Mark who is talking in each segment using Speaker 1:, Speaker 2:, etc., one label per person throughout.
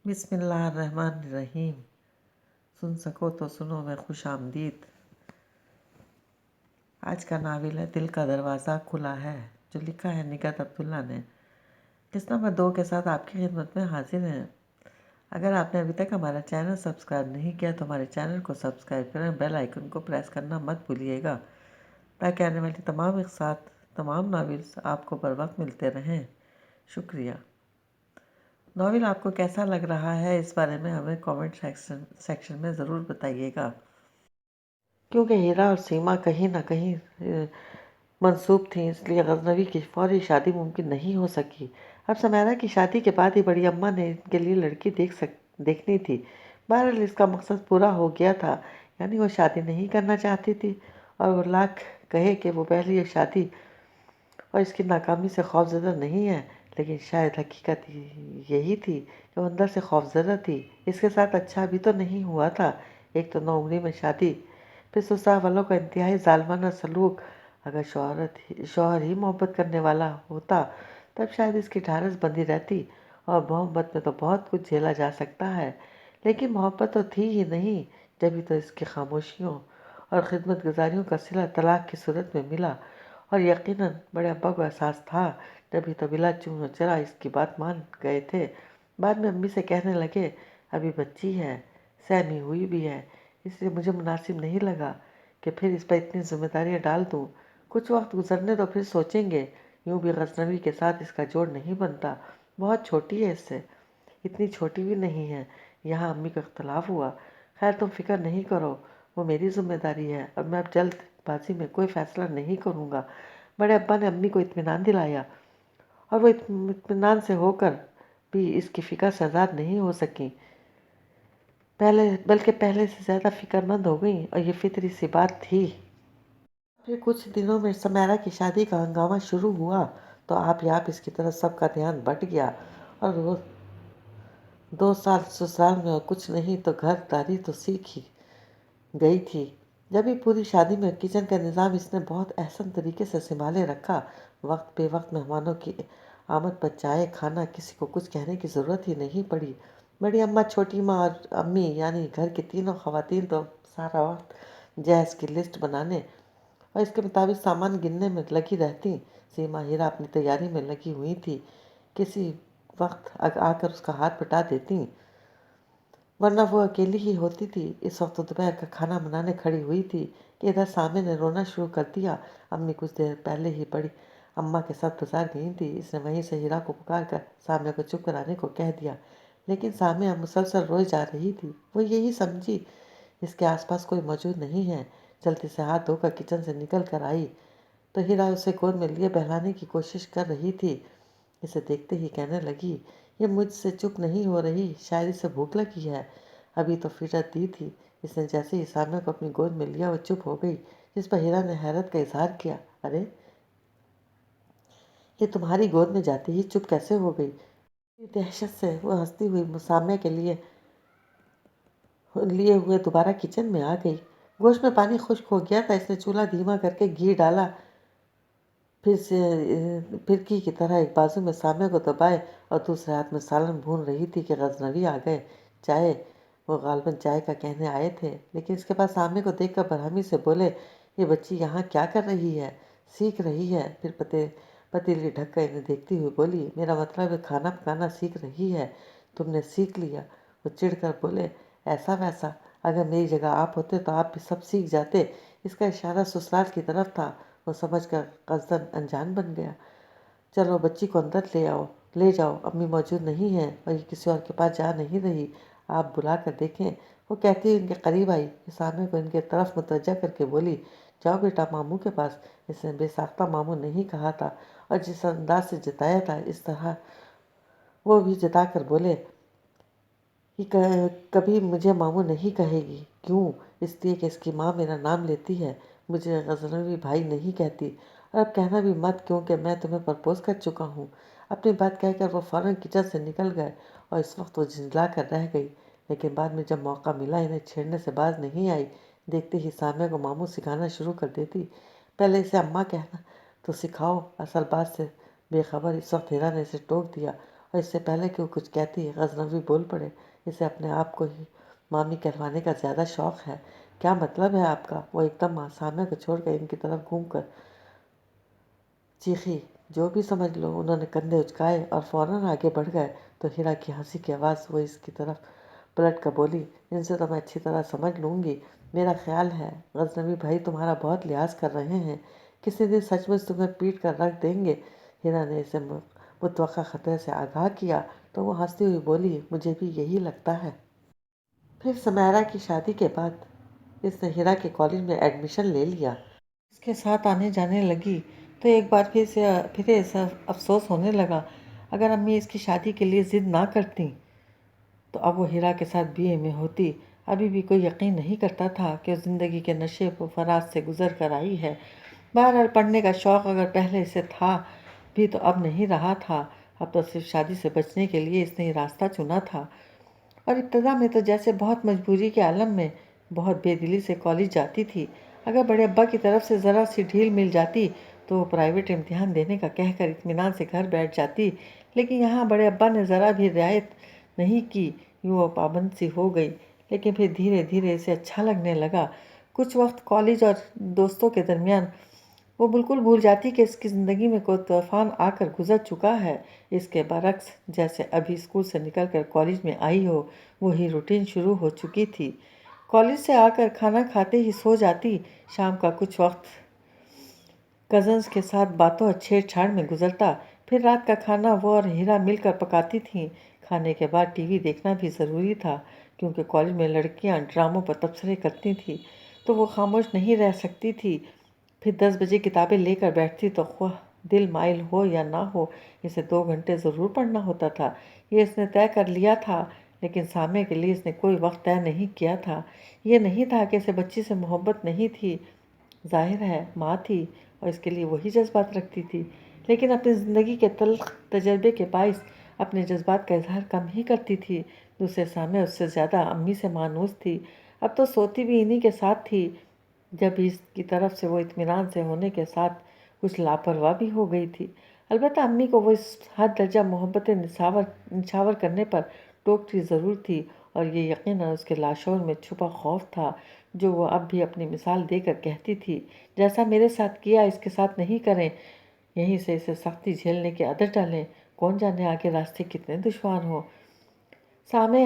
Speaker 1: بسم اللہ الرحمن الرحیم۔ سن سکو تو سنو میں خوش آمدید۔ آج کا ناول ہے دل کا دروازہ کھلا ہے، جو لکھا ہے نگہت عبداللہ نے۔ قسط نمبر 2 کے ساتھ آپ کی خدمت میں حاضر ہیں۔ اگر آپ نے ابھی تک ہمارا چینل سبسکرائب نہیں کیا تو ہمارے چینل کو سبسکرائب کریں، بیل آئیکن کو پریس کرنا مت بھولیے گا تاکہ آنے والی تمام ایک ساتھ تمام ناولز آپ کو بر وقت ملتے رہیں۔ شکریہ۔ ناول آپ کو کیسا لگ رہا ہے اس بارے میں ہمیں کامنٹ سیکشن میں ضرور بتائیے گا، کیونکہ ہیرا اور سیما کہیں نہ کہیں منسوب تھیں، اس لیے غزنوی کی فوری شادی ممکن نہیں ہو سکی۔ اب سمیرا کی شادی کے بعد ہی بڑی اماں نے ان کے لیے لڑکی دیکھنی تھی۔ بہرحال اس کا مقصد پورا ہو گیا تھا، یعنی وہ شادی نہیں کرنا چاہتی تھی، اور وہ لاکھ کہے کہ وہ پہلی شادی اور اس کی ناکامی سے خوفزدہ نہیں ہے، لیکن شاید حقیقت یہی تھی کہ وہ اندر سے خوفزدہ تھی۔ اس کے ساتھ اچھا بھی تو نہیں ہوا تھا، ایک تو نوعمری میں شادی، پھر سسرال والوں کا انتہائی ظالمانہ سلوک۔ اگر شوہر ہی محبت کرنے والا ہوتا تب شاید اس کی ڈھارس بندی رہتی، اور محبت میں تو بہت کچھ جھیلا جا سکتا ہے، لیکن محبت تو تھی ہی نہیں، جبھی تو اس کی خاموشیوں اور خدمت گزاریوں کا صلہ طلاق کی صورت میں ملا، اور یقیناً بڑے ابا کو احساس تھا، جبھی تو بلا چون و چرا اس کی بات مان گئے تھے۔ بعد میں امی سے کہنے لگے، ابھی بچی ہے، سہمی ہوئی بھی ہے، اس لیے مجھے مناسب نہیں لگا کہ پھر اس پر اتنی ذمہ داریاں ڈال دوں۔ کچھ وقت گزرنے تو پھر سوچیں گے، یوں بھی غزنوی کے ساتھ اس کا جوڑ نہیں بنتا، بہت چھوٹی ہے، اس سے اتنی چھوٹی بھی نہیں ہے۔ یہاں امی کا اختلاف ہوا۔ خیر تم فکر نہیں کرو، وہ میری ذمہ داری ہے، اور میں اب جلد بازی میں کوئی فیصلہ نہیں کروں گا۔ بڑے ابا نے امی کو اطمینان دلایا، اور وہ اطمینان سے ہو کر بھی اس کی فکر سے آزاد نہیں ہو سکیں، بلکہ پہلے سے زیادہ فکر مند ہو گئیں، اور یہ فطری سی بات تھی۔ پھر کچھ دنوں میں سمیرا کی شادی کا ہنگامہ شروع ہوا تو آپ ہی آپ اس کی طرف سب کا دھیان بٹ گیا، اور وہ 2 سال سسرال میں اور کچھ نہیں تو گھر داری تو سیکھ ہی گئی تھی۔ جب بھی پوری شادی میں کچن کا نظام اس نے بہت احسن طریقے سے سنبھالے رکھا، وقت بے وقت مہمانوں کی آمد پر چائے کھانا، کسی کو کچھ کہنے کی ضرورت ہی نہیں پڑی۔ بڑی اماں، چھوٹی ماں اور امی یعنی گھر کی تینوں خواتین تو سارا وقت جہیز کی لسٹ بنانے اور اس کے مطابق سامان گننے میں لگی رہتی۔ سیما ہیرا اپنی تیاری میں لگی ہوئی تھی، کسی وقت آ کر اس کا ہاتھ بٹا دیتی، ورنہ وہ اکیلی ہی ہوتی تھی۔ اس وقت دوپہر کا کھانا بنانے کھڑی ہوئی تھی کہ ادھر سامنے نے رونا شروع کر دیا۔ امی کچھ دیر پہلے ہی بڑی اماں کے ساتھ بازار گئی تھی، اس نے وہیں سے ہیرا کو پکار کر سامیہ کو چپ کرانے کو کہہ دیا، لیکن سامیہ مسلسل روئے جا رہی تھی۔ وہ یہی سمجھی اس کے آس پاس کوئی موجود نہیں ہے۔ جلدی سے ہاتھ دھو کر کچن سے نکل کر آئی تو ہیرا اسے گود میں لیے بہلانے کی کوشش کر رہی تھی۔ اسے دیکھتے ہی کہنے لگی، یہ مجھ سے چپ نہیں ہو رہی، شاید اسے بھوک لگی ہے۔ ابھی تو فطرت دی تھی۔ اس نے جیسے ہی سامیہ کو اپنی گود میں لیا وہ چپ ہو گئی، جس پر ہیرا نے حیرت کا اظہار کیا، ارے یہ تمہاری گود میں جاتے ہی چپ کیسے ہو گئی؟ دہشت سے وہ ہنستی ہوئی سامیہ کے لیے ہوئے دوبارہ کچن میں آ گئی۔ گوشت میں پانی خشک ہو گیا تھا، اس نے چولہا دھیما کر کے گھی ڈالا، پھرکی کی طرح ایک بازو میں سامیہ کو دبائے اور دوسرے ہاتھ میں سالن بھون رہی تھی کہ غزنوی آ گئے۔ چائے، وہ غالباً چائے کا کہنے آئے تھے، لیکن اس کے بعد سامیہ کو دیکھ کر برہمی سے بولے، یہ بچی یہاں کیا کر رہی ہے؟ سیکھ رہی ہے۔ پھر پتیلی ڈھک کر انہیں دیکھتی ہوئی بولی، میرا مطلب ہے کھانا پکانا سیکھ رہی ہے۔ تم نے سیکھ لیا؟ وہ چڑھ کر بولے، ایسا ویسا، اگر میری جگہ آپ ہوتے تو آپ بھی سب سیکھ جاتے۔ اس کا اشارہ سسرال کی طرف تھا، وہ سمجھ کر قصداً انجان بن گیا۔ چلو بچی کو اندر لے جاؤ، امی موجود نہیں ہیں اور یہ کسی اور کے پاس جا نہیں رہی، آپ بلا کر دیکھیں۔ وہ کہتی ہوئی ان کے قریب آئی، سامیہ کو ان کے طرف متوجہ کر کے بولی، جاؤ بیٹا ماموں کے پاس۔ اس نے بے ساختہ ماموں نہیں کہا تھا، اور جس انداز سے جتایا تھا اس طرح وہ بھی جتا کر بولے، یہ کبھی مجھے ماموں نہیں کہے گی۔ کیوں؟ اس لیے کہ اس کی ماں میرا نام لیتی ہے، مجھے غزنوی بھائی نہیں کہتی، اور اب کہنا بھی مت، کیونکہ میں تمہیں پرپوز کر چکا ہوں۔ اپنی بات کہہ کر وہ فوراً کچن سے نکل گئے، اور اس وقت وہ جھنجھلا کر رہ گئی، لیکن بعد میں جب موقع ملا انہیں چھیڑنے سے باز نہیں آئی۔ دیکھتے ہی سامیہ کو ماموں سکھانا شروع کر دیتی۔ پہلے اسے اماں کہنا تو سکھاؤ۔ اصل بات سے بے خبر اس وقت ہیرا نے اسے ٹوک دیا اور اس سے پہلے کہ وہ کچھ کہتی غزنوی بول پڑے، اسے اپنے آپ کو ہی مامی کہلوانے کا زیادہ شوق ہے۔ کیا مطلب ہے آپ کا؟ وہ ایک دم سامع کو چھوڑ کر ان کی طرف گھوم کر چیخی۔ جو بھی سمجھ لو۔ انہوں نے کندھے اچکائے اور فوراً آگے بڑھ گئے تو ہیرا کی ہنسی کی آواز وہ اس کی طرف پلٹ کر بولی، ان سے تو میں اچھی طرح سمجھ لوں گی۔ میرا خیال ہے غزنوی بھائی تمہارا بہت لحاظ کر رہے ہیں، کسی دن سچ مچ تمہیں پیٹ کر رکھ دیں گے۔ ہیرا نے اسے متوقع خطرے سے آگاہ کیا تو وہ ہنستی ہوئی بولی، مجھے بھی یہی لگتا ہے۔ پھر سمیرا کی شادی کے بعد اس نے ہیرا کے کالج میں ایڈمیشن لے لیا۔ اس کے ساتھ آنے جانے لگی تو ایک بار پھر ایسا افسوس ہونے لگا، اگر امی اس کی شادی کے لیے ضد نہ کرتیں تو اب وہ ہیرا کے ساتھ BA میں ہوتی۔ ابھی بھی کوئی یقین نہیں کرتا تھا کہ وہ زندگی کے نشے و فراز سے گزر کر آئی ہے۔ بہرحال پڑھنے کا شوق اگر پہلے سے تھا بھی تو اب نہیں رہا تھا، اب تو صرف شادی سے بچنے کے لیے اس نے یہ راستہ چنا تھا۔ اور ابتدا میں تو جیسے بہت مجبوری کے عالم میں بہت بے دلی سے کالج جاتی تھی۔ اگر بڑے ابا کی طرف سے ذرا سی ڈھیل مل جاتی تو وہ پرائیویٹ امتحان دینے کا کہہ کر اطمینان سے گھر بیٹھ جاتی، لیکن یہاں بڑے ابا نے ذرا بھی رعایت نہیں کی، یوں وہ پابند سی ہو گئی۔ لیکن پھر دھیرے دھیرے اسے اچھا لگنے لگا۔ کچھ وقت کالج اور دوستوں کے درمیان وہ بالکل بھول جاتی کہ اس کی زندگی میں کوئی طوفان آ کر گزر چکا ہے۔ اس کے برعکس جیسے ابھی اسکول سے نکل کر کالج میں آئی ہو، وہی روٹین شروع ہو چکی تھی۔ کالج سے آ کر کھانا کھاتے ہی سو جاتی۔ شام کا کچھ وقت کزنز کے ساتھ باتوں اور چھیڑ چھاڑ میں گزرتا۔ پھر رات کا کھانا وہ اور ہیرا مل کر پکاتی تھیں۔ کھانے کے بعد ٹی وی دیکھنا بھی ضروری تھا، کیونکہ کالج میں لڑکیاں ڈراموں پر تبصرے کرتی تھیں تو وہ خاموش نہیں رہ سکتی تھی۔ پھر 10 بجے کتابیں لے کر بیٹھتی تو خواہ دل مائل ہو یا نہ ہو اسے 2 گھنٹے ضرور پڑھنا ہوتا تھا۔ یہ اس نے طے کر لیا تھا، لیکن سامع کے لیے اس نے کوئی وقت طے نہیں کیا تھا۔ یہ نہیں تھا کہ اسے بچی سے محبت نہیں تھی، ظاہر ہے ماں تھی اور اس کے لیے وہی جذبات رکھتی تھی، لیکن اپنی زندگی کے تلخ تجربے کے باعث اپنے جذبات کا اظہار کم ہی کرتی تھی۔ دوسرے سامع اس سے زیادہ امی سے مانوس تھی، اب تو سوتی بھی انہی کے ساتھ تھی۔ جب اس کی طرف سے وہ اطمینان سے ہونے کے ساتھ کچھ لاپرواہ بھی ہو گئی تھی۔ البتہ امی کو وہ اس حد درجہ محبت نچھاور کرنے پر ٹوکتی ضرور تھی، اور یہ یقیناً اس کے لاشعور میں چھپا خوف تھا جو وہ اب بھی اپنی مثال دے کر کہتی تھی، جیسا میرے ساتھ کیا اس کے ساتھ نہیں کریں، یہیں سے اسے سختی جھیلنے کی عادت ڈالیں، کون جانے آگے راستے کتنے دشوار ہوں۔ سامع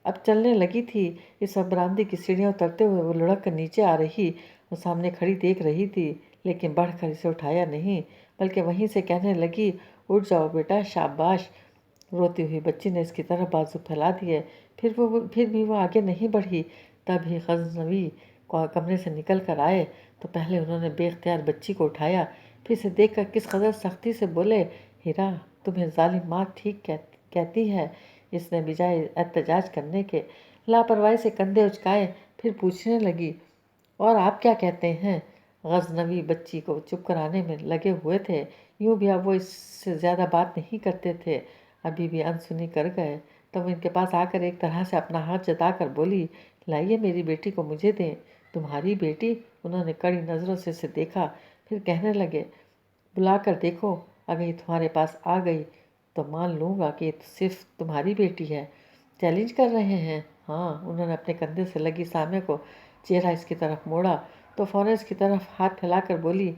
Speaker 1: اب چلنے لگی تھی۔ اس وقت برآمدے کی سیڑھیاں اترتے ہوئے وہ لڑک کر نیچے آ رہی، وہ سامنے کھڑی دیکھ رہی تھی، لیکن بڑھ کر اسے اٹھایا نہیں، بلکہ وہیں سے کہنے لگی، اٹھ جاؤ بیٹا، شاباش۔ روتی ہوئی بچی نے اس کی طرف بازو پھیلا دیے، پھر بھی وہ آگے نہیں بڑھی۔ تب ہی غزنوی کمرے سے نکل کر آئے تو پہلے انہوں نے بے اختیار بچی کو اٹھایا، پھر اسے دیکھ کر کس قدر سختی سے بولے، ہیرا تمہیں ظالم ماں ٹھیک کہتی ہے۔ اس نے بجائے احتجاج کرنے کے لاپرواہی سے کندھے اچکائے، پھر پوچھنے لگی، اور آپ کیا کہتے ہیں؟ غزنوی بچی کو چپ کرانے میں لگے ہوئے تھے، یوں بھی اب وہ اس سے زیادہ بات نہیں کرتے تھے، ابھی بھی انسنی کر گئے تو وہ ان کے پاس آ کر ایک طرح سے اپنا ہاتھ جتا کر بولی، لائیے میری بیٹی کو مجھے دیں۔ تمہاری بیٹی؟ انہوں نے کڑی نظروں سے اسے دیکھا، پھر کہنے لگے، بلا کر دیکھو، اگر یہ تمہارے پاس آ گئی تو مان لوں گا کہ یہ صرف تمہاری بیٹی ہے۔ چیلنج کر رہے ہیں؟ ہاں۔ انہوں نے اپنے کندھے سے لگی سامع کو چہرہ اس کی طرف موڑا تو فوراً اس کی طرف ہاتھ پھیلا کر بولی،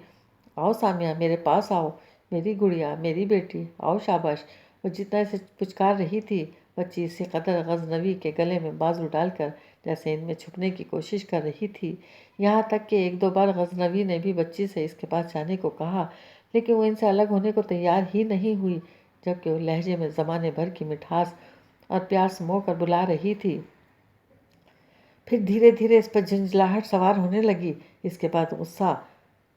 Speaker 1: آؤ سامعہ، میرے پاس آؤ، میری گڑیا، میری بیٹی، آؤ شاباش۔ وہ جتنا اسے پچکار رہی تھی، بچی اسی قدر غزنوی کے گلے میں بازو ڈال کر جیسے ان میں چھپنے کی کوشش کر رہی تھی، یہاں تک کہ 1-2 بار غزنوی نے بھی بچی سے اس کے پاس جانے کو کہا، لیکن وہ ان سے الگ ہونے کو تیار ہی نہیں ہوئی، جبکہ وہ لہجے میں زمانے بھر کی مٹھاس اور پیار سمو کر بلا رہی تھی۔ پھر دھیرے دھیرے اس پر جھنجھلاہٹ سوار ہونے لگی، اس کے بعد غصہ۔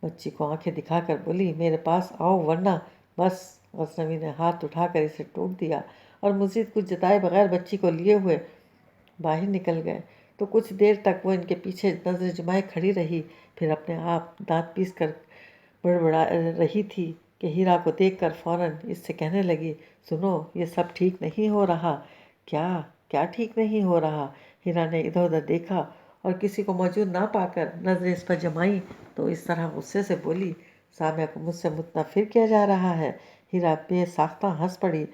Speaker 1: بچی کو آنکھیں دکھا کر بولی، میرے پاس آؤ ورنہ بس۔ غزنوی نے ہاتھ اٹھا کر اسے ٹوک دیا اور مزید کچھ جتائے بغیر بچی کو لیے ہوئے باہر نکل گئے۔ تو کچھ دیر تک وہ ان کے پیچھے نظر جمائے کھڑی رہی، پھر اپنے آپ دانت پیس کر بڑبڑا رہی تھی کہ ہیرا کو دیکھ کر فوراً اس سے کہنے لگی، سنو، یہ سب ٹھیک نہیں ہو رہا۔ کیا ٹھیک نہیں ہو رہا؟ ہیرا نے ادھر ادھر دیکھا اور کسی کو موجود نہ پا کر نظریں اس پر جمائیں تو اس طرح غصے سے بولی، سامعہ کو مجھ سے متنفر کیا جا رہا ہے۔ ہیرا بے ساختہ ہنس پڑی،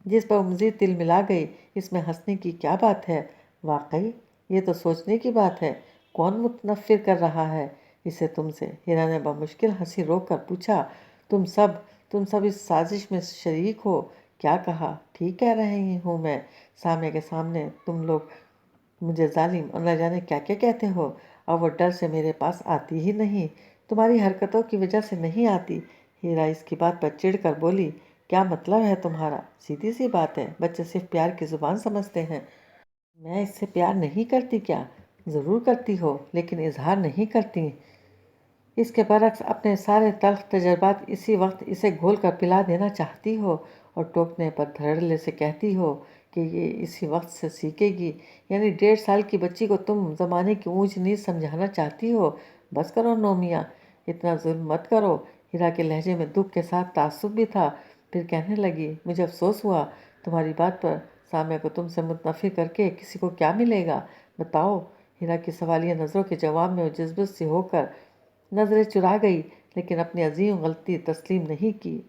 Speaker 1: جس پر مزید دل ملا گئی۔ اس میں ہنسنے کی کیا بات ہے؟ واقعی یہ تو سوچنے کی بات ہے، کون متنفر کر رہا ہے اسے تم سے؟ ہیرا نے بمشکل ہنسی روک کر پوچھا۔ تم سب اس سازش میں شریک ہو؟ کیا کہا؟ ٹھیک کہہ رہی ہوں میں، سامنے کے سامنے تم لوگ مجھے ظالم اور نہ جانے کیا کیا کہتے ہو، اور وہ ڈر سے میرے پاس آتی ہی نہیں، تمہاری حرکتوں کی وجہ سے نہیں آتی۔ ہیرا اس کی بات پر چڑھ کر بولی، کیا مطلب ہے تمہارا؟ سیدھی سی بات ہے، بچے صرف پیار کی زبان سمجھتے ہیں۔ میں اس سے پیار نہیں کرتی کیا؟ ضرور کرتی ہو، لیکن اظہار نہیں کرتی۔ اس کے برعکس اپنے سارے تلخ تجربات اسی وقت اسے گھول کر پلا دینا چاہتی ہو، اور ٹوکنے پر دھڑلے سے کہتی ہو کہ یہ اسی وقت سے سیکھے گی۔ یعنی 1.5 سال کی بچی کو تم زمانے کی اونچ نیچ سمجھانا چاہتی ہو؟ بس کرو نومیہ، اتنا ظلم مت کرو۔ ہیرا کے لہجے میں دکھ کے ساتھ تعصب بھی تھا۔ پھر کہنے لگی، مجھے افسوس ہوا تمہاری بات پر، سامعہ کو تم سے متنفر کر کے کسی کو کیا ملے گا؟ بتاؤ۔ ہیرا کی سوالیہ نظروں کے جواب میں وہ جذبت سی ہو کر نظریں چرا گئی، لیکن اپنی عظیم غلطی تسلیم نہیں کی۔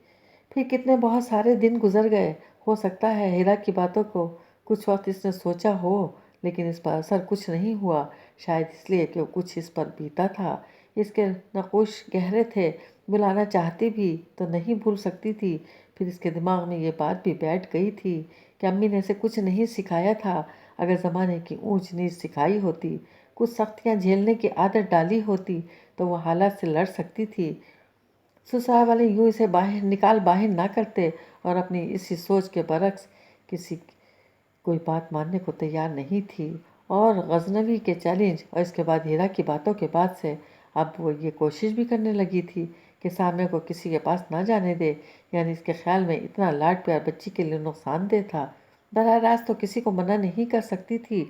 Speaker 1: پھر کتنے بہت سارے دن گزر گئے۔ ہو سکتا ہے ہیرا کی باتوں کو کچھ وقت اس نے سوچا ہو، لیکن اس پر اثر کچھ نہیں ہوا، شاید اس لیے کہ وہ کچھ اس پر بیتا تھا۔ اس کے نقوش گہرے تھے، بلانا چاہتی بھی تو نہیں بھول سکتی تھی۔ پھر اس کے دماغ میں یہ بات بھی بیٹھ گئی تھی کہ امی نے اسے کچھ نہیں سکھایا تھا۔ اگر زمانے کی اونچ نیچ سکھائی ہوتی، کچھ سختیاں جھیلنے کی عادت ڈالی ہوتی، تو وہ حالات سے لڑ سکتی تھی۔ سسرال والے یوں اسے باہر نہ کرتے، اور اپنی اسی سوچ کے برعکس کسی کوئی بات ماننے کو تیار نہیں تھی۔ اور غزنوی کے چیلنج اور اس کے بعد ہیرا کی باتوں کے بعد سے اب وہ یہ کوشش بھی کرنے لگی تھی کہ سامعہ کو کسی کے پاس نہ جانے دے، یعنی اس کے خیال میں اتنا لاڈ پیار بچی کے لیے نقصان دہ تھا۔ براہ راست تو کسی کو منع نہیں کر سکتی تھی،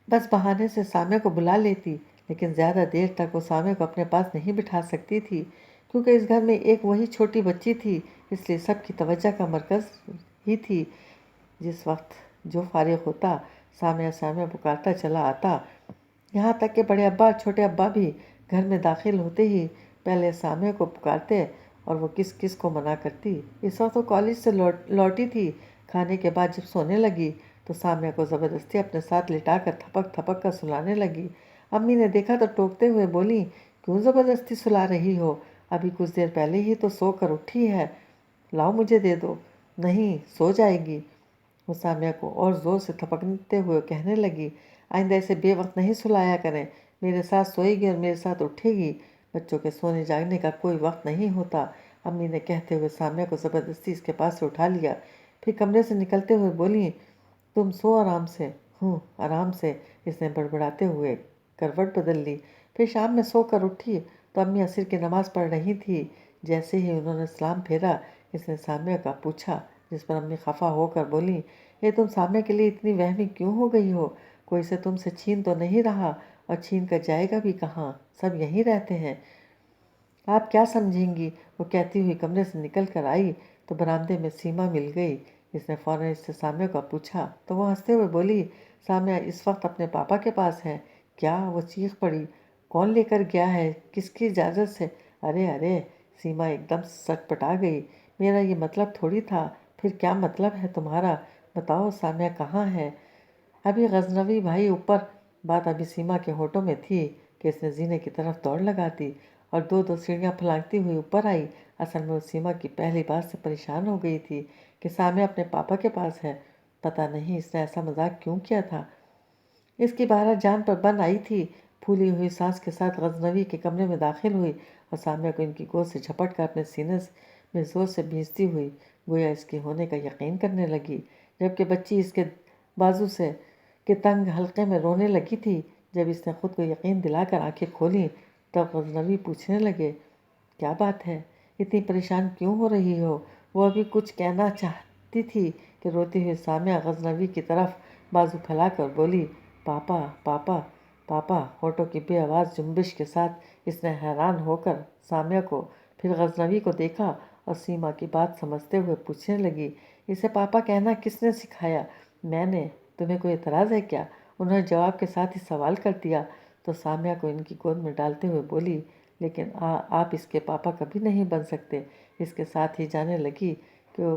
Speaker 1: بس بہانے سے سامعہ کو بلا لیتی، لیکن زیادہ دیر تک وہ سامعہ کو اپنے پاس نہیں بٹھا سکتی تھی، کیونکہ اس گھر میں ایک وہی چھوٹی بچی تھی، اس لیے سب کی توجہ کا مرکز ہی تھی۔ جس وقت جو فارغ ہوتا، سامعہ پکارتا چلا آتا، یہاں تک کہ بڑے ابا اور چھوٹے ابا بھی گھر میں داخل ہوتے ہی پہلے سامعہ کو پکارتے، اور وہ کس کس کو منع کرتی۔ اس وقت وہ کالج سے لوٹی تھی۔ کھانے کے بعد جب سونے لگی تو سامعہ کو زبردستی اپنے ساتھ لٹا کر تھپک تھپک کر سلانے لگی۔ امی نے دیکھا تو ٹوکتے ہوئے بولی، کیوں زبردستی سلا رہی ہو؟ ابھی کچھ دیر پہلے ہی تو سو کر اٹھی ہے، لاؤ مجھے دے دو۔ نہیں، سو جائے گی۔ وہ سامعہ کو اور زور سے تھپکتے ہوئے کہنے لگی، آئندہ اسے بے وقت نہیں سلایا کریں، میرے ساتھ سوئے گی اور میرے ساتھ اٹھے گی، بچوں کے سونے جاگنے کا کوئی وقت نہیں ہوتا۔ امی نے کہتے ہوئے سامعہ کو زبردستی اس کے پاس سے اٹھا لیا، پھر کمرے سے نکلتے ہوئے بولی، تم سو آرام سے۔ ہوں، آرام سے، اس نے بڑبڑاتے ہوئے کروٹ بدل لی۔ پھر شام میں سو کر اٹھی تو امی عصر کی نماز پڑھ رہی تھی۔ جیسے ہی انہوں نے سلام پھیرا، اس نے سامعہ کا پوچھا، جس پر امی خفا ہو کر بولی، یہ تم سامعہ کے لیے اتنی وہمی کیوں ہو گئی ہو؟ کوئی اسے تم سے چھین تو نہیں رہا، اور چھین کر جائے گا بھی کہاں؟ سب یہیں رہتے ہیں، آپ کیا سمجھیں گی؟ وہ کہتی ہوئی کمرے سے نکل کر آئی تو برآمدے میں سیما مل گئی۔ اس نے فوراً اس سے سامعہ کو پوچھا تو وہ ہنستے ہوئے بولی، سامعہ اس وقت اپنے پاپا کے پاس ہے۔ کیا؟ وہ چیخ پڑی، کون لے کر گیا ہے؟ کس کی اجازت سے؟ ارے ارے، سیما ایک دم سٹ پٹا گئی، میرا یہ مطلب تھوڑی تھا۔ پھر کیا مطلب ہے تمہارا؟ بتاؤ، سامعہ کہاں ہے؟ ابھی غزنوی بھائی اوپر۔ بات ابھی سیما کے ہونٹوں میں تھی کہ اس نے زینے کی طرف دوڑ لگا دی اور دو سیڑھیاں پھلانگتی ہوئی اوپر آئی۔ اصل میں وہ سیما کی پہلی بات سے پریشان ہو گئی تھی کہ سامعہ اپنے پاپا کے پاس ہے۔ پتہ نہیں اس نے ایسا مذاق کیوں کیا تھا۔ اس کی بہرحال جان پر بن آئی تھی۔ پھولی ہوئی سانس کے ساتھ غزنوی کے کمرے میں داخل ہوئی اور سامعہ کو ان کی گود سے جھپٹ کر اپنے سینے میں زور سے بھینچتی ہوئی گویا اس کے ہونے کا یقین کرنے لگی، جبکہ بچی اس کے بازو سے کے تنگ حلقے میں رونے لگی تھی۔ جب اس نے خود کو یقین دلا کر آنکھیں کھولیں تب غزنوی پوچھنے لگے، کیا بات ہے؟ اتنی پریشان کیوں ہو رہی ہو؟ وہ ابھی کچھ کہنا چاہتی تھی کہ روتی ہوئی سامعہ غزنوی کی طرف بازو پھیلا کر بولی، پاپا پاپا پاپا۔ ہونٹوں کی بے آواز جنبش کے ساتھ اس نے حیران ہو کر سامعہ کو، پھر غزنوی کو دیکھا اور سیما کی بات سمجھتے ہوئے پوچھنے لگی، اسے پاپا کہنا کس نے سکھایا؟ میں نے۔ تمہیں کوئی اعتراض ہے کیا؟ انہوں نے جواب کے ساتھ ہی سوال کر دیا تو سامعہ کو ان کی گود میں ڈالتے ہوئے بولی، لیکن آپ اس کے پاپا کبھی نہیں بن سکتے۔ اس کے ساتھ ہی جانے لگی کہ وہ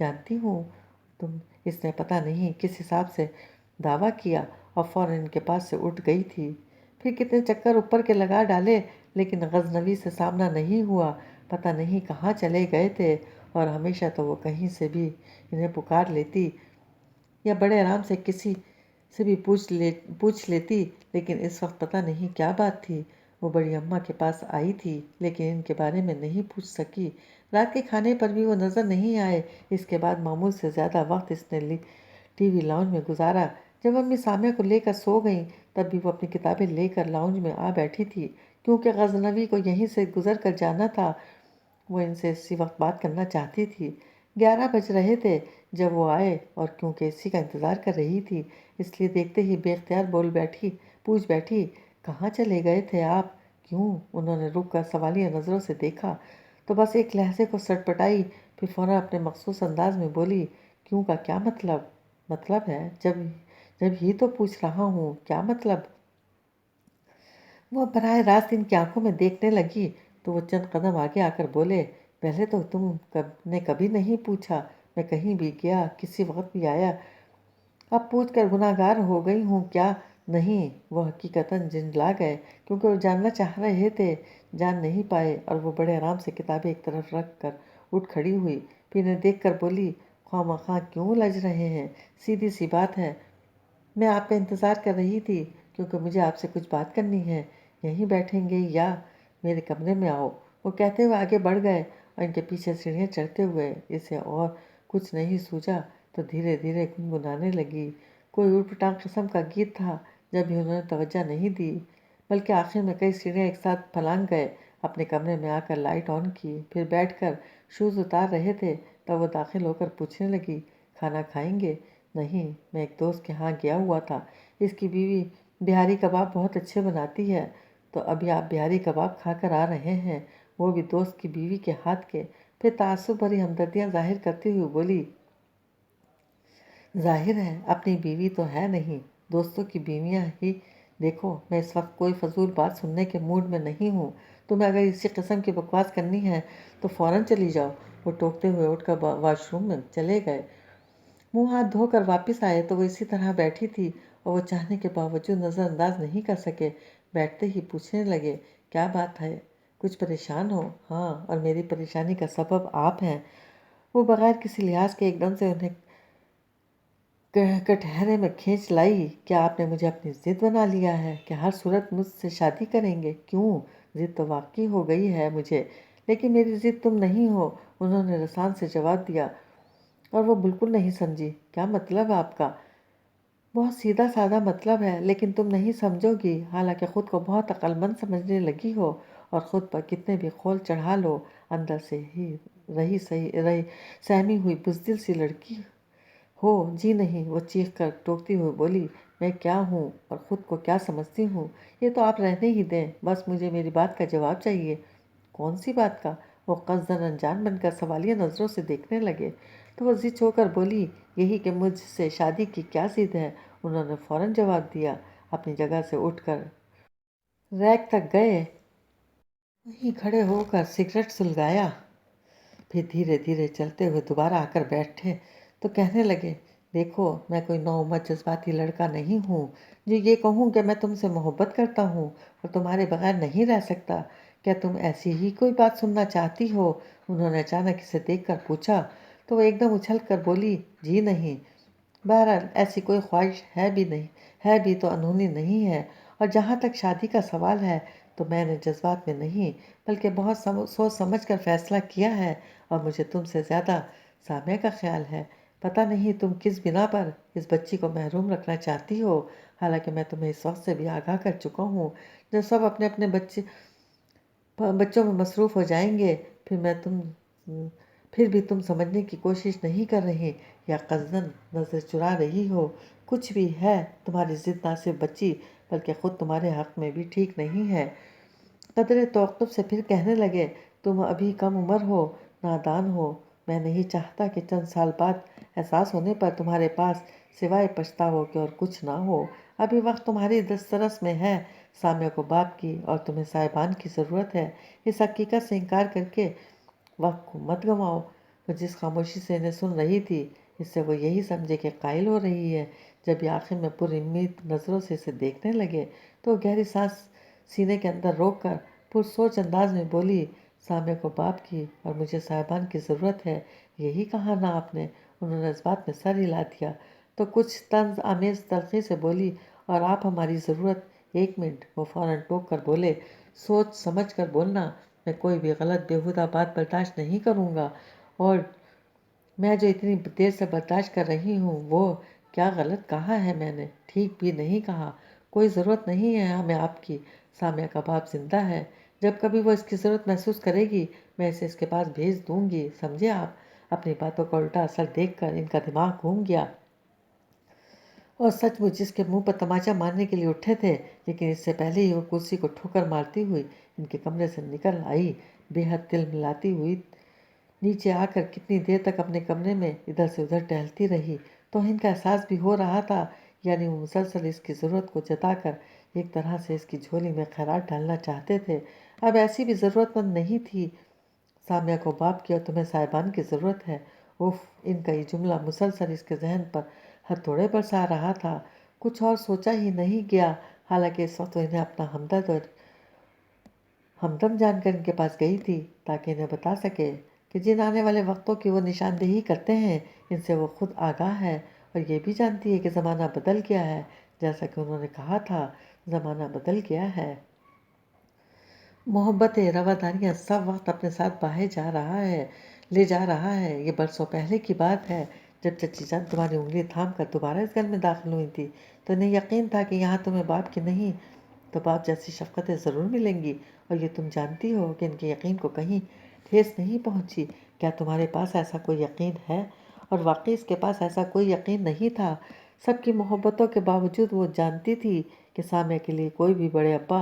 Speaker 1: جانتی ہوں اس نے پتہ نہیں کس حساب سے دعویٰ کیا اور فوراً ان کے پاس سے اٹھ گئی تھی۔ پھر کتنے چکر اوپر کے لگا ڈالے لیکن غزنوی سے سامنا نہیں ہوا۔ پتہ نہیں کہاں چلے گئے تھے، اور ہمیشہ تو وہ کہیں سے بھی انہیں پکار لیتی یا بڑے آرام سے کسی سے بھی پوچھ لیتی، لیکن اس وقت پتہ نہیں کیا بات تھی۔ وہ بڑی اماں کے پاس آئی تھی لیکن ان کے بارے میں نہیں پوچھ سکی۔ رات کے کھانے پر بھی وہ نظر نہیں آئے۔ اس کے بعد معمول سے زیادہ وقت اس نے ٹی وی لاؤنج میں گزارا۔ جب امی سامیہ کو لے کر سو گئیں تب بھی وہ اپنی کتابیں لے کر لاؤنج میں آ بیٹھی تھی، کیونکہ غزنوی کو یہیں سے گزر کر جانا تھا۔ وہ ان سے اسی وقت بات کرنا چاہتی تھی۔ 11 بج رہے تھے جب وہ آئے، اور کیونکہ اسی کا انتظار کر رہی تھی اس لیے دیکھتے ہی بے اختیار پوچھ بیٹھی، کہاں چلے گئے تھے آپ؟ کیوں؟ انہوں نے رک کر سوالیہ نظروں سے دیکھا تو بس ایک لہجے کو سٹپٹائی، پھر فوراً اپنے مخصوص انداز میں بولی، کیوں کا کیا مطلب ہے؟ جب ہی تو پوچھ رہا ہوں، کیا مطلب؟ وہ براہ راست ان کی آنکھوں میں دیکھنے لگی تو وہ چند قدم آگے آ کر بولے، پہلے تو تم نے کبھی نہیں پوچھا، میں کہیں بھی گیا، کسی وقت بھی آیا، اب پوچھ کر گناہ گار ہو گئی ہوں کیا؟ نہیں، وہ حقیقتاً جھنجلا گئے کیونکہ وہ جاننا چاہ رہے تھے، جان نہیں پائے، اور وہ بڑے آرام سے کتابیں ایک طرف رکھ کر اٹھ کھڑی ہوئی، پھر انہیں دیکھ کر بولی، خواہ مخواہ کیوں لج رہے ہیں؟ سیدھی سی بات ہے، میں آپ کا انتظار کر رہی تھی کیونکہ مجھے آپ سے کچھ بات کرنی ہے۔ یہیں بیٹھیں گے یا میرے کمرے میں آؤ؟ وہ کہتے ہوئے آگے بڑھ گئے اور ان کے پیچھے سیڑھیاں چڑھتے ہوئے اسے اور کچھ نہیں سوجا تو دھیرے دھیرے گنگنانے لگی۔ کوئی اوٹ پٹانگ قسم کا گیت تھا۔ جب بھی انہوں نے توجہ نہیں دی بلکہ آخر میں کئی سیڑھیاں ایک ساتھ پھلانگ گئے، اپنے کمرے میں آ کر لائٹ آن کی، پھر بیٹھ کر شوز اتار رہے تھے تب وہ داخل ہو کر پوچھنے لگی، کھانا کھائیں گے؟ نہیں، میں ایک دوست کے ہاں گیا ہوا تھا، اس کی بیوی بہاری کباب بہت اچھے بناتی ہے، تو ابھی آپ بہاری کباب کھا کر آ رہے ہیں، وہ بھی دوست کی بیوی کے ہاتھ کے۔ پھر تعصب بھری ہمدردیاں ظاہر کرتی ہوئی بولی، ظاہر ہے اپنی بیوی تو ہے نہیں، دوستوں کی بیویاں ہی دیکھو۔ میں اس وقت کوئی فضول بات سننے کے موڈ میں نہیں ہوں، تمہیں اگر اسی قسم کی بکواس کرنی ہے تو فوراً چلی جاؤ۔ وہ ٹوکتے ہوئے اٹھ کر واش روم میں چلے گئے۔ منہ ہاتھ دھو کر واپس آئے تو وہ اسی طرح بیٹھی تھی اور وہ چاہنے کے باوجود نظر انداز نہیں کر سکے۔ بیٹھتے ہی پوچھنے لگے، کیا بات ہے؟ کچھ پریشان ہو؟ ہاں، اور میری پریشانی کا سبب آپ ہیں۔ وہ بغیر کسی لحاظ کے ایک دم سے انہیں کٹہرے میں کھینچ لائی، کیا آپ نے مجھے اپنی ضد بنا لیا ہے کہ ہر صورت مجھ سے شادی کریں گے؟ کیوں؟ ضد تو واقعی ہو گئی ہے مجھے، لیکن میری ضد تم نہیں ہو، انہوں نے رسان سے جواب دیا، اور وہ بالکل نہیں سمجھی۔ کیا مطلب آپ کا؟ بہت سیدھا سادہ مطلب ہے، لیکن تم نہیں سمجھو گی، حالانکہ خود کو بہت عقل مند سمجھنے لگی ہو اور خود پر کتنے بھی خول چڑھا لو، اندر سے ہی رہی سہمی ہوئی بزدل سی لڑکی ہو۔ جی نہیں، وہ چیخ کر ٹوکتی ہوئی بولی، میں کیا ہوں اور خود کو کیا سمجھتی ہوں، یہ تو آپ رہنے ہی دیں، بس مجھے میری بات کا جواب چاہیے۔ کون سی بات کا؟ وہ قصداً انجان بن کر سوالیہ نظروں سے دیکھنے لگے تو وہ ضد ہو کر بولی، یہی کہ مجھ سے شادی کی کیا ضد ہے؟ انہوں نے فوراً جواب دیا، اپنی جگہ سے اٹھ کر ریک تک گئے، وہیں کھڑے ہو کر سگریٹ سلگایا، پھر دھیرے دھیرے چلتے ہوئے دوبارہ آ کر بیٹھے تو کہنے لگے، دیکھو میں کوئی نوعمر جذباتی لڑکا نہیں ہوں جو یہ کہوں کہ میں تم سے محبت کرتا ہوں اور تمہارے بغیر نہیں رہ سکتا۔ کیا تم ایسی ہی کوئی بات سننا چاہتی ہو؟ انہوں نے اچانک اسے دیکھ کر پوچھا تو وہ ایک دم اچھل کر بولی، جی نہیں، بہرحال ایسی کوئی خواہش ہے بھی تو انہونی نہیں ہے، اور جہاں تک شادی کا سوال ہے تو میں نے جذبات میں نہیں بلکہ بہت سوچ سمجھ کر فیصلہ کیا ہے، اور مجھے تم سے زیادہ سامیہ کا خیال ہے۔ پتہ نہیں تم کس بنا پر اس بچی کو محروم رکھنا چاہتی ہو، حالانکہ میں تمہیں اس وقت سے بھی آگاہ کر چکا ہوں، جب سب اپنے اپنے بچوں میں مصروف ہو جائیں گے پھر بھی تم سمجھنے کی کوشش نہیں کر رہی یا قصداً نظر چرا رہی ہو۔ کچھ بھی ہے، تمہاری ضد نہ صرف بچی بلکہ خود تمہارے حق میں بھی ٹھیک نہیں ہے۔ قدرے توقف سے پھر کہنے لگے، تم ابھی کم عمر ہو، نادان ہو، میں نہیں چاہتا کہ چند سال بعد احساس ہونے پر تمہارے پاس سوائے پچھتاووں کے اور کچھ نہ ہو۔ ابھی وقت تمہاری دسترس میں ہے، سامیہ کو باپ کی اور تمہیں صاحبان کی ضرورت ہے۔ اس حقیقت سے انکار کر کے وقت کو مت گنواؤ۔ وہ جس خاموشی سے انہیں سن رہی تھی اس سے وہ یہی سمجھے کہ قائل ہو رہی ہے۔ جب یہ آخر میں پر امید نظروں سے اسے دیکھنے لگے تو وہ گہری سانس سینے کے اندر روک کر پرسوچ انداز میں بولی، سامیہ کو باپ کی اور مجھے صاحبان کی ضرورت ہے، یہی کہا نا آپ نے؟ انہوں نے اس بات میں سر ہلا دیا تو کچھ طنز آمیز تلخی سے بولی، اور آپ ہماری ضرورت؟ ایک منٹ، وہ فوراً ٹوک کر بولے، سوچ سمجھ کر بولنا، میں کوئی بھی غلط بیہودہ بات برداشت نہیں کروں گا، اور میں جو اتنی دیر سے برداشت کر رہی ہوں وہ کیا غلط کہا ہے میں نے؟ ٹھیک بھی نہیں کہا۔ کوئی ضرورت نہیں ہے ہمیں آپ کی، سامیہ کا باپ زندہ ہے، جب کبھی وہ اس کی ضرورت محسوس کرے گی میں اسے اس کے پاس بھیج دوں گی، سمجھے آپ؟ اپنی باتوں کا الٹا اثر دیکھ کر ان کا دماغ گھوم گیا اور سچ مچ جس کے منہ پر تماچا مارنے کے لیے اٹھے تھے، لیکن اس سے پہلے ہی وہ کرسی کو ٹھوکر مارتی ہوئی ان کے کمرے سے نکل آئی، بے حد دل ملاتی ہوئی نیچے آ کر کتنی دیر تک اپنے کمرے میں ادھر سے ادھر ٹہلتی رہی۔ توہین کا احساس بھی ہو رہا تھا، یعنی وہ مسلسل اس کی ضرورت کو جتا کر ایک طرح سے اس کی جھولی میں خیرات ڈالنا چاہتے تھے۔ اب ایسی بھی ضرورت مند نہیں تھی، سامیہ کو باپ کی اور تمہیں صاحبان کی ضرورت ہے۔ اف، ان کا یہ جملہ مسلسل اس کے ذہن پر ہتھوڑے برسا رہا تھا۔ کچھ اور سوچا ہی نہیں گیا، حالانکہ اس وقت وہ انہیں اپنا ہمدم جان کر ان کے پاس گئی تھی تاکہ انہیں بتا سکے کہ جن آنے والے وقتوں کی وہ نشاندہی کرتے ہیں ان سے وہ خود آگاہ ہے، اور یہ بھی جانتی ہے کہ زمانہ بدل گیا ہے، جیسا کہ انہوں نے کہا تھا، زمانہ بدل گیا ہے۔ محبتیں، رواداریاں سب وقت اپنے ساتھ بہائے جا رہا ہے، لے جا رہا ہے۔ یہ برسوں پہلے کی بات ہے جب چچی جان تمہاری انگلی تھام کر دوبارہ اس گھر میں داخل ہوئی تھی تو انہیں یقین تھا کہ یہاں تمہیں باپ کی نہیں تو باپ جیسی شفقتیں ضرور ملیں گی، اور یہ تم جانتی ہو کہ ان کے یقین کو کہیں ٹھیس نہیں پہنچی۔ کیا تمہارے پاس ایسا کوئی یقین ہے؟ اور واقعی اس کے پاس ایسا کوئی یقین نہیں تھا۔ سب کی محبتوں کے باوجود وہ جانتی تھی کہ سامیہ کے لیے کوئی بھی بڑے ابا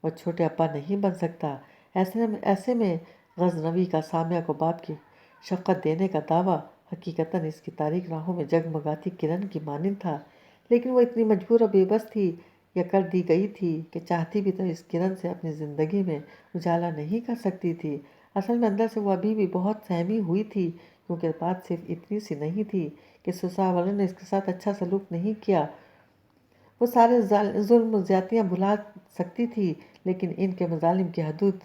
Speaker 1: اور چھوٹے ابا نہیں بن سکتا۔ ایسے میں غزنوی کا سامیہ کو باپ کی شفقت دینے کا دعویٰ حقیقتاً اس کی تاریک راہوں میں جگمگاتی کرن کی مانند تھا، لیکن وہ اتنی مجبور اور بے بس تھی یا کر دی گئی تھی کہ چاہتی بھی تو اس کرن سے اپنی زندگی میں اجالا نہیں کر سکتی تھی۔ اصل میں اندر سے وہ ابھی بھی بہت سہمی ہوئی تھی، کیونکہ بات صرف اتنی سی نہیں تھی کہ سسرال والوں نے اس کے ساتھ اچھا سلوک نہیں کیا۔ وہ سارے ظلم و زیادتیاں بھلا سکتی تھی، لیکن ان کے مظالم کی حدود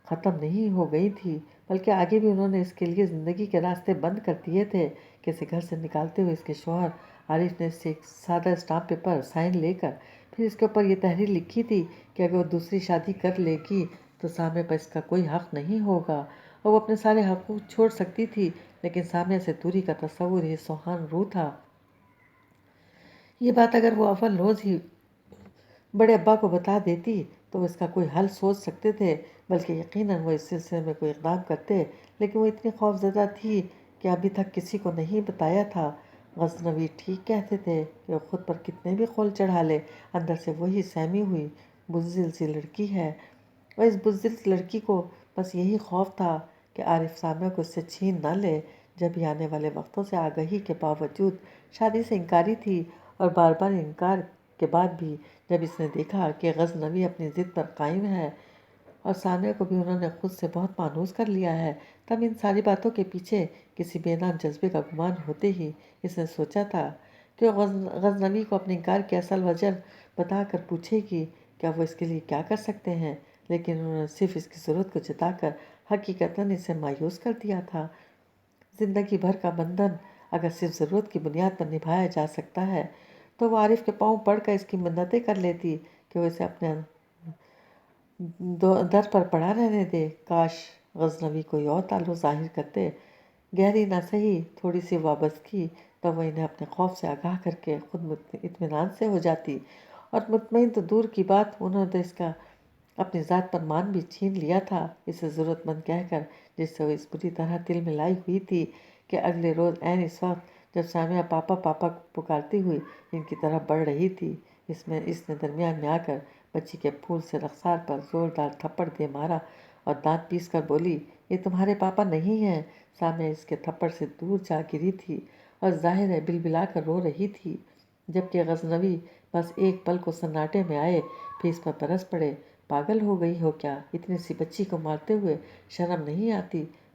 Speaker 1: ختم نہیں ہو گئی تھی، بلکہ آگے بھی انہوں نے اس کے لیے زندگی کے راستے بند کر دیے تھے کہ اسے گھر سے نکالتے ہوئے اس کے شوہر عارف نے اس سے ایک سادہ اسٹامپ پیپر سائن لے کر پھر اس کے اوپر یہ تحریر لکھی تھی کہ اگر وہ دوسری شادی کر لے گی تو سامیہ پر اس کا کوئی حق نہیں ہوگا، اور وہ اپنے سارے حقوق چھوڑ سکتی تھی، لیکن سامیہ سے دوری کا تصور یہ سوہان روح تھا۔ یہ بات اگر وہ اول روز ہی بڑے ابا کو بتا دیتی تو وہ اس کا کوئی حل سوچ سکتے تھے، بلکہ یقیناً وہ اس سلسلے میں کوئی اقدام کرتے، لیکن وہ اتنی خوف زدہ تھی کہ ابھی تک کسی کو نہیں بتایا تھا۔ غزنوی ٹھیک کہتے تھے کہ وہ خود پر کتنے بھی خول چڑھا لے، اندر سے وہی سہمی ہوئی بزدل سی لڑکی ہے، اور اس بزدل لڑکی کو بس یہی خوف تھا کہ عارف سامیہ کو اس سے چھین نہ لے۔ جب یہ آنے والے وقتوں سے آگہی کے باوجود شادی سے انکاری تھی، اور بار بار انکار کے بعد بھی جب اس نے دیکھا کہ غزنوی اپنی ضد پر قائم ہے اور سامیہ کو بھی انہوں نے خود سے بہت مانوس کر لیا ہے، تب ان ساری باتوں کے پیچھے کسی بے نام جذبے کا گمان ہوتے ہی اس نے سوچا تھا کہ وہ غزنوی کو اپنے انکار کی اصل وجہ بتا کر پوچھے گی کیا وہ اس کے لیے کیا کر سکتے ہیں، لیکن انہوں نے صرف اس کی ضرورت کو جتا کر حقیقتاً اسے مایوس کر دیا تھا۔ زندگی بھر کا بندھن اگر صرف ضرورت کی بنیاد پر نبھایا جا سکتا ہے تو وہ عارف کے پاؤں پڑ کر اس کی منتیں کر لیتی کہ وہ اسے اپنے در پر پڑا رہنے دے۔ کاش غزنوی کوئی اور تعلق ظاہر کرتے، گہری نہ سہی تھوڑی سی وابستگی، تب وہ انہیں اپنے خوف سے آگاہ کر کے خود اطمینان سے ہو جاتی، اور مطمئن تو دور کی بات، انہوں نے اس کا اپنی ذات پر مان بھی چھین لیا تھا، اسے ضرورت مند کہہ کر، جس سے وہ اس بری طرح دل میں لائی ہوئی تھی کہ اگلے روز عین اس وقت جب سامیہ پاپا پاپا پکارتی ہوئی ان کی طرف بڑھ رہی تھی، اس نے درمیان میں آ کر بچی کے پھول سے رخسار پر زوردار تھپڑ دے مارا اور دانت پیس کر بولی، یہ تمہارے پاپا نہیں ہیں۔ سامیہ اس کے تھپڑ سے دور جا گری تھی اور ظاہر ہے بلبلا کر رو رہی تھی، جبکہ غزنوی بس ایک پل کو سناٹے میں آئے پھر اس پر برس پڑے۔ پاگل ہو گئی ہو کیا؟ اتنی سی بچی کو مارتے ہوئے شرم نہیں آتی؟